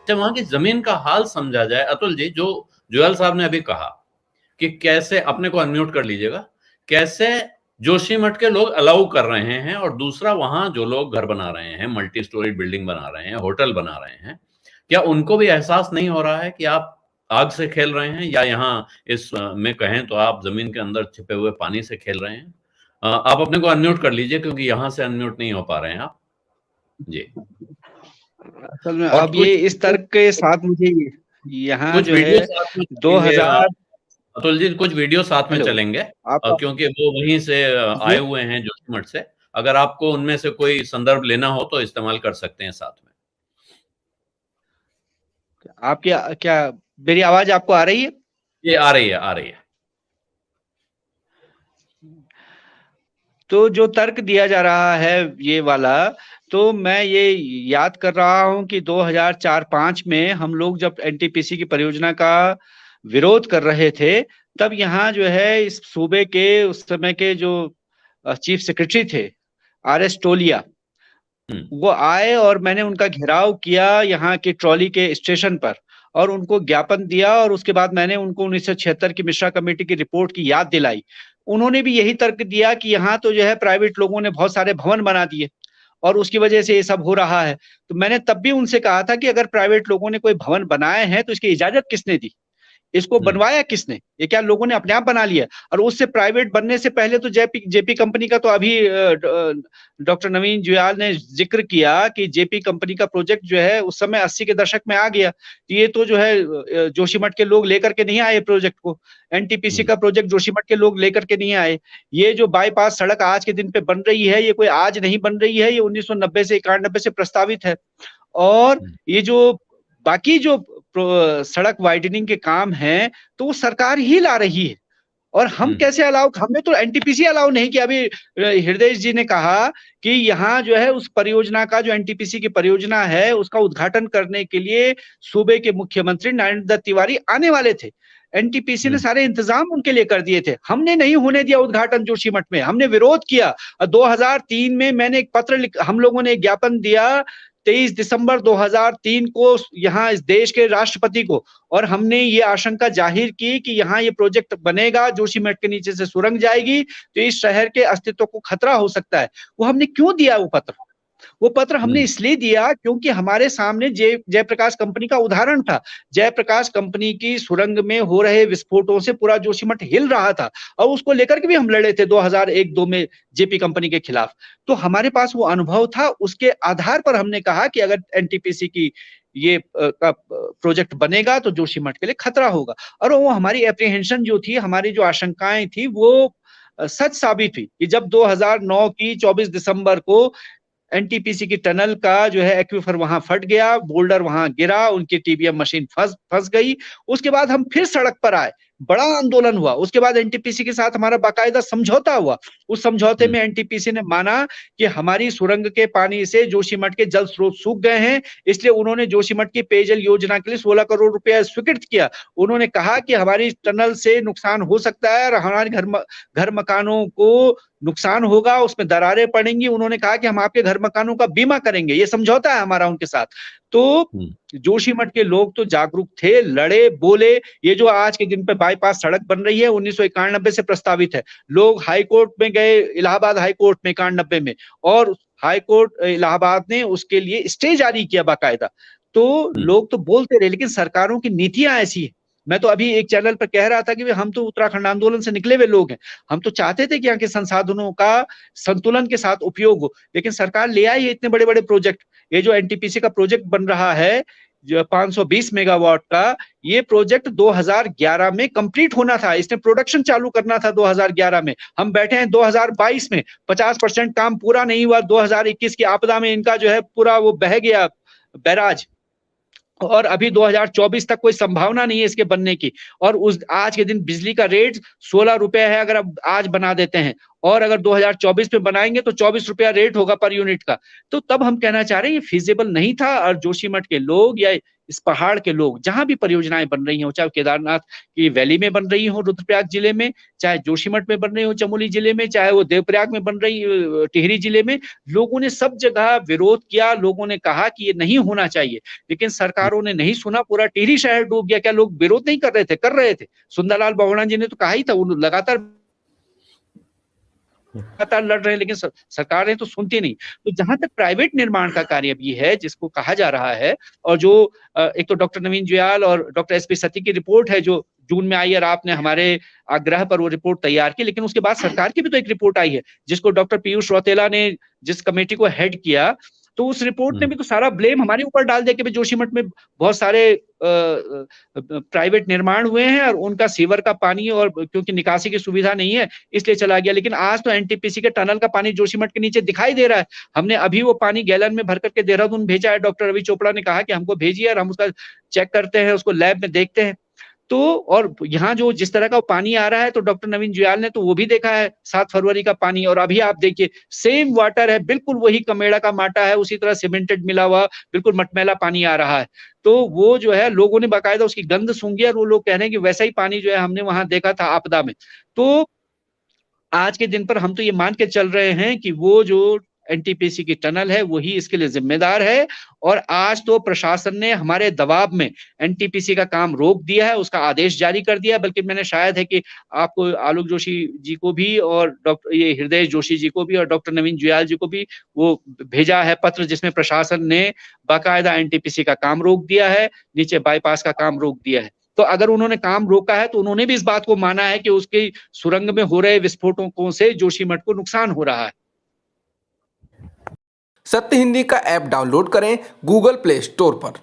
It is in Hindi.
जब वहां की जमीन का हाल समझा जाए। अतुल जी, जो जुएल साहब ने अभी कहा कि कैसे, अपने को अनम्यूट कर लीजिएगा, कैसे जोशीमठ के लोग अलाउ कर रहे हैं, और दूसरा वहां जो लोग घर बना रहे हैं, मल्टी स्टोरी बिल्डिंग बना रहे हैं, होटल बना रहे हैं, क्या उनको भी एहसास नहीं हो रहा है कि आप आग से खेल रहे हैं, या यहाँ इस में कहें तो आप जमीन के अंदर छिपे हुए पानी से खेल रहे हैं? आप अपने को अनम्यूट कर लीजिए, क्योंकि यहां से अनम्यूट नहीं हो पा रहे हैं आप जी। असल में और अब ये इस तर्क के साथ मुझे यहाँ कुछ जो वीडियो है साथ में चलेंगे 2000। अतुल जी, कुछ वीडियो साथ में हेलो, चलेंगे, आप क्योंकि वो वहीं से आए जी, हुए हैं जोशीमठ से। अगर आपको उनमें से कोई संदर्भ लेना हो तो इस्तेमाल कर सकते हैं साथ में। आपकी क्या मेरी आवाज आपको आ रही है? ये आ रही है, आ रही है। तो जो तर्क दिया जा रहा है ये वाला, तो मैं ये याद कर रहा हूं कि 2004-5 में हम लोग जब एनटीपीसी की परियोजना का विरोध कर रहे थे, तब यहाँ जो है इस सूबे के उस समय के जो चीफ सेक्रेटरी थे, आर.एस. टोलिया, वो आए और मैंने उनका घेराव किया यहाँ के ट्रॉली के स्टेशन पर, और उनको ज्ञापन दिया, और उसके बाद मैंने उनको 1976 की मिश्रा कमेटी की रिपोर्ट की याद दिलाई। उन्होंने भी यही तर्क दिया कि यहाँ तो जो है प्राइवेट लोगों ने बहुत सारे भवन बना दिए और उसकी वजह से ये सब हो रहा है। तो मैंने तब भी उनसे कहा था कि अगर प्राइवेट लोगों ने कोई भवन बनाए हैं तो इसकी इजाजत किसने दी, इसको बनवाया किसने? ये क्या लोगों ने अपने आप बना लिया? और उससे प्राइवेट बनने से पहले तो जेपी कंपनी का तो अभी डॉक्टर नवीन जुयाल ने जिक्र किया कि जेपी कंपनी का प्रोजेक्ट जो है उस समय 80 के दशक में आ गया। ये तो जो है जोशीमठ के लोग लेकर के नहीं आए प्रोजेक्ट को, एनटीपीसी का प्रोजेक्ट जोशीमठ के लोग लेकर के नहीं आए। ये जो बाईपास सड़क आज के दिन पे बन रही है, ये कोई आज नहीं बन रही है, ये 1990 से 91 से प्रस्तावित है। और ये जो बाकी जो सड़क वाइडनिंग के काम हैं, तो वो सरकार ही ला रही है। और हम कैसे अलाउ, हमने तो एनटीपीसी अलाउ नहीं किया। अभी हृदय जी ने कहा कि यहाँ जो है उस परियोजना का, जो एनटीपीसी की परियोजना है, उसका उद्घाटन करने के लिए सूबे के मुख्यमंत्री नरेंद्र दत्त तिवारी आने वाले थे। एनटीपीसी ने सारे इंतजाम उनके लिए कर दिए थे, हमने नहीं होने दिया उद्घाटन जोशीमठ में, हमने विरोध किया। 2003 में मैंने एक पत्र हम लोगों ने एक ज्ञापन दिया 23 दिसंबर 2003 को यहाँ इस देश के राष्ट्रपति को, और हमने ये आशंका जाहिर की कि यहाँ ये प्रोजेक्ट बनेगा, जोशीमठ के नीचे से सुरंग जाएगी, तो इस शहर के अस्तित्व को खतरा हो सकता है। वो हमने क्यों दिया वो पत्र? वो पत्र हमने इसलिए दिया क्योंकि हमारे सामने जयप्रकाश कंपनी का उदाहरण था। जयप्रकाश कंपनी की सुरंग में हो रहे विस्फोटों से पूरा जोशीमठ हिल रहा था, और उसको लेकर के भी हम लड़े थे 2001-2 में जेपी कंपनी के खिलाफ। तो हमारे पास वो अनुभव था, उसके आधार पर हमने कहा कि अगर एनटीपीसी की ये प्रोजेक्ट बनेगा तो जोशीमठ के लिए खतरा होगा। और वो हमारी एप्रीहेंशन जो थी, हमारी जो आशंकाएं थी, वो सच साबित हुई कि जब 2009 की 24 दिसंबर को एनटीपीसी की टनल का जो है एक्वीफर वहां फट गया, बोल्डर वहां गिरा, उनकी टीबीएम मशीन फंस गई। उसके बाद हम फिर सड़क पर आए, बड़ा आंदोलन हुआ। उसके बाद एनटीपीसी के साथ हमारा बाकायदा समझौता हुआ। उस समझौते में एनटीपीसी ने माना कि हमारी सुरंग के पानी से जोशीमठ के जल स्रोत सूख गए हैं, इसलिए उन्होंने जोशीमठ की पेयजल योजना के लिए 16 करोड़ रुपया स्वीकृत किया। उन्होंने कहा कि हमारी टनल से नुकसान हो सकता है और हमारे घर मकानों को नुकसान होगा, उसमें दरारें पड़ेंगी। उन्होंने कहा कि हम आपके घर मकानों का बीमा करेंगे, ये समझौता है हमारा उनके साथ। तो जोशीमठ के लोग तो जागरूक थे, लड़े, बोले। ये जो आज के दिन पे बाईपास सड़क बन रही है 1991 से प्रस्तावित है। लोग हाई कोर्ट में गए, इलाहाबाद हाई कोर्ट में 91 में, और हाई कोर्ट इलाहाबाद ने उसके लिए स्टे जारी किया बाकायदा। तो लोग तो बोलते रहे, लेकिन सरकारों की नीतियां ऐसी है। मैं तो अभी एक चैनल पर कह रहा था कि हम तो उत्तराखंड आंदोलन से निकले हुए लोग हैं, हम तो चाहते थे कि यहाँ के संसाधनों का संतुलन के साथ उपयोग हो, लेकिन सरकार ले आई है इतने बड़े बड़े प्रोजेक्ट। ये जो एनटीपीसी का प्रोजेक्ट बन रहा है जो 520 मेगावाट का, ये प्रोजेक्ट 2011 में कंप्लीट होना था, इसने प्रोडक्शन चालू करना था 2011 में। हम बैठे हैं 2022 में, 50% काम पूरा नहीं हुआ। 2021 की आपदा में इनका जो है पूरा वो बह गया बैराज, और अभी 2024 तक कोई संभावना नहीं है इसके बनने की। और उस आज के दिन बिजली का रेट 16 रुपए है, अगर अब आज बना देते हैं, और अगर 2024 में बनाएंगे तो 24 रुपया रेट होगा पर यूनिट का। तो तब हम कहना चाह रहे हैं ये फिजिबल नहीं था, और जोशीमठ के लोग या इस पहाड़ के लोग, जहां भी परियोजनाएं बन रही हो, चाहे केदारनाथ की वैली में बन रही हो रुद्रप्रयाग जिले में, चाहे जोशीमठ में बन रही हो चमोली जिले में, चाहे वो देवप्रयाग में बन रही टिहरी जिले में, लोगों ने सब जगह विरोध किया। लोगों ने कहा कि ये नहीं होना चाहिए, लेकिन सरकारों ने नहीं सुना। पूरा टिहरी शहर डूब गया। क्या लोग विरोध नहीं कर रहे थे? कर रहे थे। सुंदरलाल बहुगुणा जी ने तो कहा ही था, वो लगातार लड़ रहे हैं, लेकिन सरकारें तो सुनती नहीं। तो जहां तक प्राइवेट निर्माण का कार्य भी है, जिसको कहा जा रहा है, और जो एक तो डॉक्टर नवीन जुयाल और डॉक्टर एसपी सती की रिपोर्ट है जो जून में आई, और आपने हमारे आग्रह पर वो रिपोर्ट तैयार की, लेकिन उसके बाद सरकार की भी तो एक रिपोर्ट आई है जिसको डॉक्टर पीयूष रौतेला ने जिस कमेटी को हेड किया, तो उस रिपोर्ट ने भी तो सारा ब्लेम हमारे ऊपर डाल दिया कि भाई जोशीमठ में बहुत सारे प्राइवेट निर्माण हुए हैं और उनका सीवर का पानी, और क्योंकि निकासी की सुविधा नहीं है इसलिए चला गया। लेकिन आज तो एनटीपीसी के टनल का पानी जोशीमठ के नीचे दिखाई दे रहा है। हमने अभी वो पानी गैलन में भर करके देहरादून भेजा है। डॉक्टर रवि चोपड़ा ने कहा कि हमको भेजिए और हम उसका चेक करते हैं, उसको लैब में देखते हैं। तो और यहाँ जो जिस तरह का पानी आ रहा है, तो डॉक्टर नवीन जुयाल ने तो वो भी देखा है 7 फरवरी का पानी, और अभी आप देखिए सेम वाटर है, बिल्कुल वही कमेड़ा का माटा है, उसी तरह सीमेंटेड मिला हुआ बिल्कुल मटमैला पानी आ रहा है। तो वो जो है लोगों ने बाकायदा उसकी गंध सूंघी और वो लोग कह रहे हैं कि वैसा ही पानी जो है हमने वहां देखा था आपदा में। तो आज के दिन पर हम तो ये मान के चल रहे हैं कि वो जो एनटीपीसी की टनल है वही इसके लिए जिम्मेदार है। और आज तो प्रशासन ने हमारे दबाव में एनटीपीसी का काम रोक दिया है, उसका आदेश जारी कर दिया। बल्कि मैंने शायद है कि आपको आलोक जोशी जी को भी और डॉक्टर ये हृदय जोशी जी को भी और डॉक्टर नवीन जुयाल जी को भी वो भेजा है पत्र, जिसमें प्रशासन ने बाकायदा एनटीपीसी का काम रोक दिया है, नीचे बाईपास का काम रोक दिया है। तो अगर उन्होंने काम रोका है तो उन्होंने भी इस बात को माना है कि उसकी सुरंग में हो रहे विस्फोटों से जोशीमठ को नुकसान हो रहा है। सत्य हिंदी का ऐप डाउनलोड करें गूगल प्ले स्टोर पर।